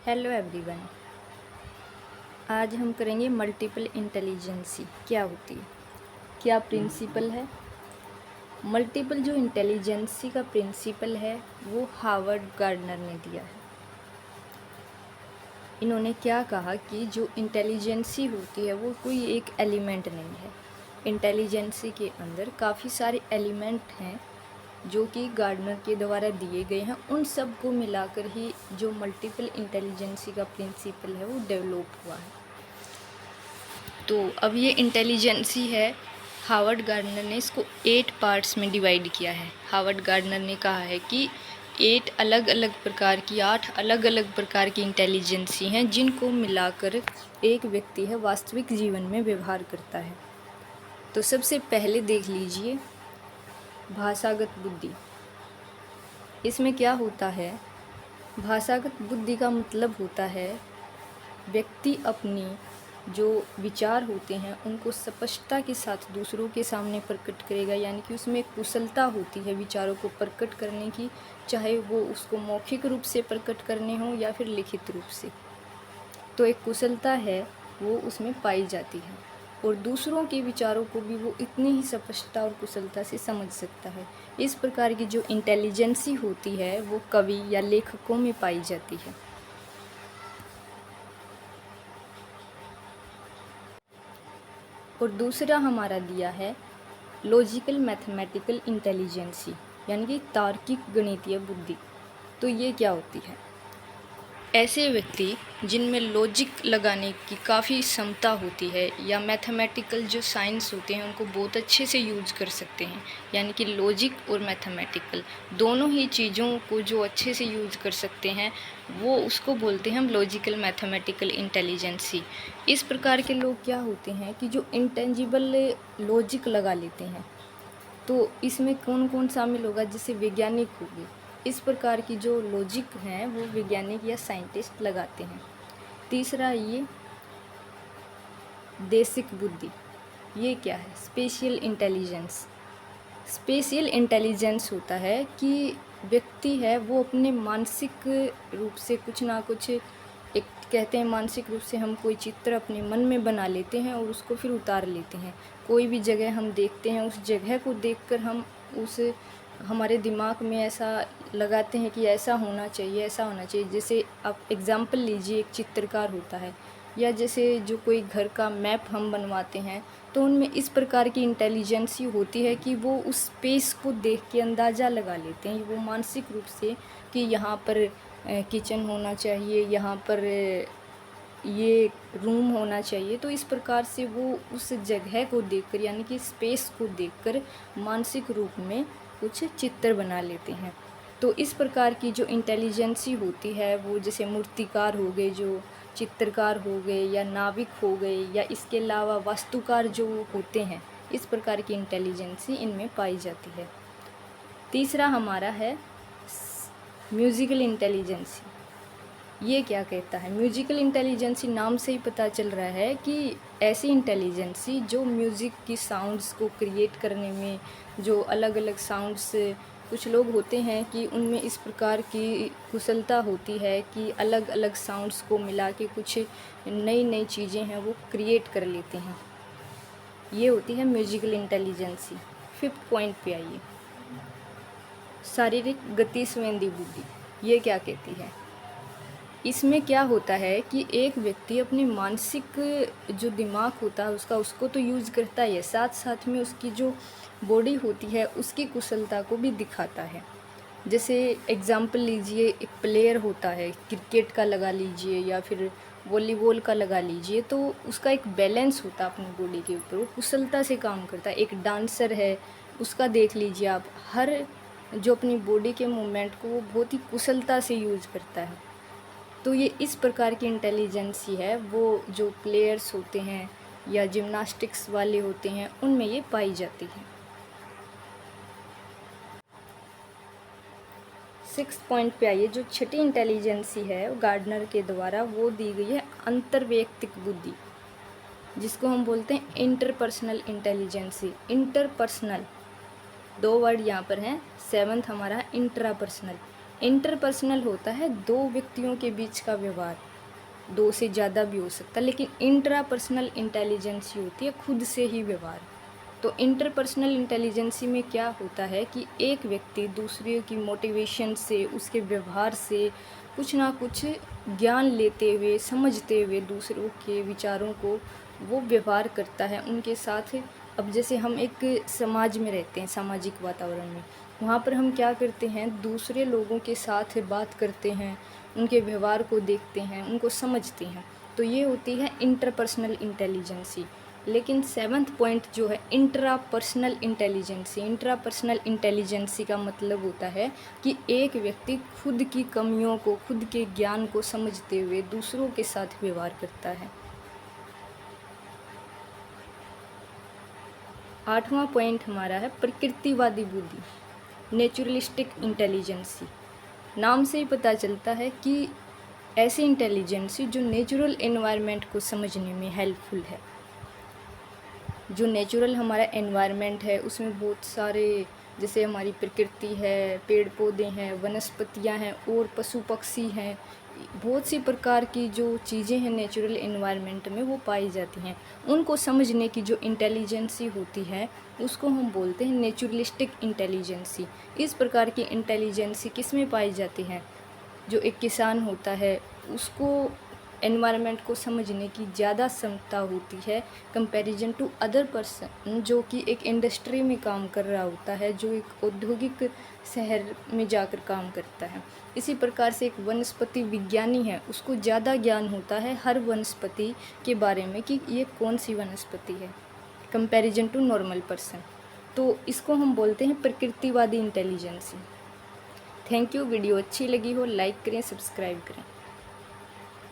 Hello everyone. आज हम करेंगे मल्टीपल इंटेलिजेंसी क्या होती है, क्या प्रिंसिपल है। मल्टीपल जो इंटेलिजेंसी का प्रिंसिपल है वो हार्वर्ड गार्डनर ने दिया है। इन्होंने क्या कहा कि जो इंटेलिजेंसी होती है वो कोई एक एलिमेंट नहीं है। इंटेलिजेंसी के अंदर काफ़ी सारे एलिमेंट हैं जो कि गार्डनर के द्वारा दिए गए हैं। उन सब को मिलाकर ही जो मल्टीपल इंटेलिजेंसी का प्रिंसिपल है वो डेवलप हुआ है। तो अब ये इंटेलिजेंसी है, हार्वर्ड गार्डनर ने इसको 8 पार्ट्स में डिवाइड किया है। हार्वर्ड गार्डनर ने कहा है कि 8 अलग अलग प्रकार की 8 अलग अलग प्रकार की इंटेलिजेंसी हैं जिनको मिलाकर एक व्यक्ति है वास्तविक जीवन में व्यवहार करता है। तो सबसे पहले देख लीजिए भाषागत बुद्धि। इसमें क्या होता है, भाषागत बुद्धि का मतलब होता है व्यक्ति अपनी जो विचार होते हैं उनको स्पष्टता के साथ दूसरों के सामने प्रकट करेगा, यानी कि उसमें एक कुशलता होती है विचारों को प्रकट करने की, चाहे वो उसको मौखिक रूप से प्रकट करने हो या फिर लिखित रूप से। तो एक कुशलता है वो उसमें पाई जाती है और दूसरों के विचारों को भी वो इतनी ही स्पष्टता और कुशलता से समझ सकता है। इस प्रकार की जो इंटेलिजेंसी होती है वो कवि या लेखकों में पाई जाती है। और दूसरा हमारा दिया है लॉजिकल मैथमेटिकल इंटेलिजेंसी, यानी कि तार्किक गणितीय बुद्धि। तो ये क्या होती है, ऐसे व्यक्ति जिनमें लॉजिक लगाने की काफ़ी क्षमता होती है या मैथमेटिकल जो साइंस होते हैं उनको बहुत अच्छे से यूज कर सकते हैं, यानी कि लॉजिक और मैथमेटिकल दोनों ही चीज़ों को जो अच्छे से यूज कर सकते हैं वो उसको बोलते हैं हम लॉजिकल मैथमेटिकल इंटेलिजेंसी। इस प्रकार के लोग क्या होते हैं कि जो इंटेंजिबल लॉजिक लगा लेते हैं। तो इसमें कौन कौन शामिल होगा, जैसे वैज्ञानिक हो गए। इस प्रकार की जो लॉजिक हैं वो वैज्ञानिक या साइंटिस्ट लगाते हैं। तीसरा ये देशिक बुद्धि, ये क्या है, स्पेशियल इंटेलिजेंस। स्पेशियल इंटेलिजेंस होता है कि व्यक्ति है वो अपने मानसिक रूप से कुछ ना कुछ, एक कहते हैं मानसिक रूप से हम कोई चित्र अपने मन में बना लेते हैं और उसको फिर उतार लेते हैं। कोई भी जगह हम देखते हैं, उस जगह को देखकर हम उस हमारे दिमाग में ऐसा लगाते हैं कि ऐसा होना चाहिए, ऐसा होना चाहिए। जैसे आप एग्ज़ाम्पल लीजिए, एक चित्रकार होता है, या जैसे जो कोई घर का मैप हम बनवाते हैं, तो उनमें इस प्रकार की इंटेलिजेंसी होती है कि वो उस स्पेस को देख के अंदाज़ा लगा लेते हैं वो मानसिक रूप से कि यहाँ पर किचन होना चाहिए, यहाँ पर ये रूम होना चाहिए। तो इस प्रकार से वो उस जगह को देखकर, यानी कि स्पेस को देखकर मानसिक रूप में कुछ चित्र बना लेते हैं। तो इस प्रकार की जो इंटेलिजेंसी होती है वो जैसे मूर्तिकार हो गए, जो चित्रकार हो गए, या नाविक हो गए, या इसके अलावा वास्तुकार जो होते हैं, इस प्रकार की इंटेलिजेंसी इनमें पाई जाती है। तीसरा हमारा है म्यूज़िकल इंटेलिजेंसी। ये क्या कहता है, म्यूज़िकल इंटेलिजेंसी नाम से ही पता चल रहा है कि ऐसी इंटेलिजेंसी जो म्यूज़िक की साउंड्स को क्रिएट करने में, जो अलग अलग साउंड्स, कुछ लोग होते हैं कि उनमें इस प्रकार की कुशलता होती है कि अलग अलग साउंड्स को मिला के कुछ नई नई चीज़ें हैं वो क्रिएट कर लेते हैं। ये होती है म्यूज़िकल इंटेलिजेंसी। 5th पॉइंट पे आइए, शारीरिक गति संवेदी बुद्धि। ये क्या कहती है, इसमें क्या होता है कि एक व्यक्ति अपने मानसिक जो दिमाग होता है उसको तो यूज़ करता है, साथ साथ में उसकी जो बॉडी होती है उसकी कुशलता को भी दिखाता है। जैसे एग्ज़ाम्पल लीजिए, एक प्लेयर होता है, क्रिकेट का लगा लीजिए या फिर वॉलीबॉल का लगा लीजिए, तो उसका एक बैलेंस होता है अपनी बॉडी के ऊपर, वो कुशलता से काम करता है। एक डांसर है, उसका देख लीजिए आप, हर जो अपनी बॉडी के मूवमेंट को वो बहुत ही कुशलता से यूज़ करता है। तो ये इस प्रकार की इंटेलिजेंसी है वो जो प्लेयर्स होते हैं या जिम्नास्टिक्स वाले होते हैं उनमें ये पाई जाती है। 6th पॉइंट पे आइए, जो छठी इंटेलिजेंसी है गार्डनर के द्वारा वो दी गई है अंतर्वैयक्तिक बुद्धि, जिसको हम बोलते हैं इंटरपर्सनल इंटेलिजेंसी। इंटरपर्सनल 2 वर्ड यहाँ पर हैं। 7th हमारा इंट्रापर्सनल। इंटरपर्सनल होता है दो व्यक्तियों के बीच का व्यवहार, दो से ज़्यादा भी हो सकता है, लेकिन इंट्रापर्सनल इंटेलिजेंसी होती है खुद से ही व्यवहार। तो इंटरपर्सनल इंटेलिजेंसी में क्या होता है कि एक व्यक्ति दूसरे की मोटिवेशन से, उसके व्यवहार से कुछ ना कुछ ज्ञान लेते हुए, समझते हुए दूसरों के विचारों को वो व्यवहार करता है उनके साथ। अब जैसे हम एक समाज में रहते हैं, सामाजिक वातावरण में, वहाँ पर हम क्या करते हैं, दूसरे लोगों के साथ बात करते हैं, उनके व्यवहार को देखते हैं, उनको समझते हैं। तो ये होती है इंटरपर्सनल इंटेलिजेंसी। लेकिन सेवन्थ पॉइंट जो है इंट्रापर्सनल इंटेलिजेंसी। इंट्रापर्सनल इंटेलिजेंसी का मतलब होता है कि एक व्यक्ति खुद की कमियों को, खुद के ज्ञान को समझते हुए दूसरों के साथ व्यवहार करता है। 8वां पॉइंट हमारा है प्रकृतिवादी बुद्धि, नेचुरलिस्टिक इंटेलिजेंसी। नाम से ही पता चलता है कि ऐसी इंटेलिजेंसी जो नेचुरल एनवायरनमेंट को समझने में हेल्पफुल है। जो नेचुरल हमारा एनवायरनमेंट है उसमें बहुत सारे, जैसे हमारी प्रकृति है, पेड़ पौधे हैं, वनस्पतियां हैं और पशु पक्षी हैं, बहुत सी प्रकार की जो चीज़ें हैं नेचुरल एनवायरनमेंट में वो पाई जाती हैं। उनको समझने की जो इंटेलिजेंसी होती है उसको हम बोलते हैं नेचुरलिस्टिक इंटेलिजेंसी। इस प्रकार की इंटेलिजेंसी किस में पाई जाती है? जो एक किसान होता है उसको एनवायरनमेंट को समझने की ज़्यादा क्षमता होती है कंपैरिजन टू अदर पर्सन जो कि एक इंडस्ट्री में काम कर रहा होता है, जो एक औद्योगिक शहर में जाकर काम करता है। इसी प्रकार से एक वनस्पति विज्ञानी है, उसको ज़्यादा ज्ञान होता है हर वनस्पति के बारे में कि ये कौन सी वनस्पति है, कंपैरिजन टू नॉर्मल पर्सन। तो इसको हम बोलते हैं प्रकृतिवादी इंटेलिजेंसी। Thank you. वीडियो अच्छी लगी हो लाइक करें, सब्सक्राइब करें।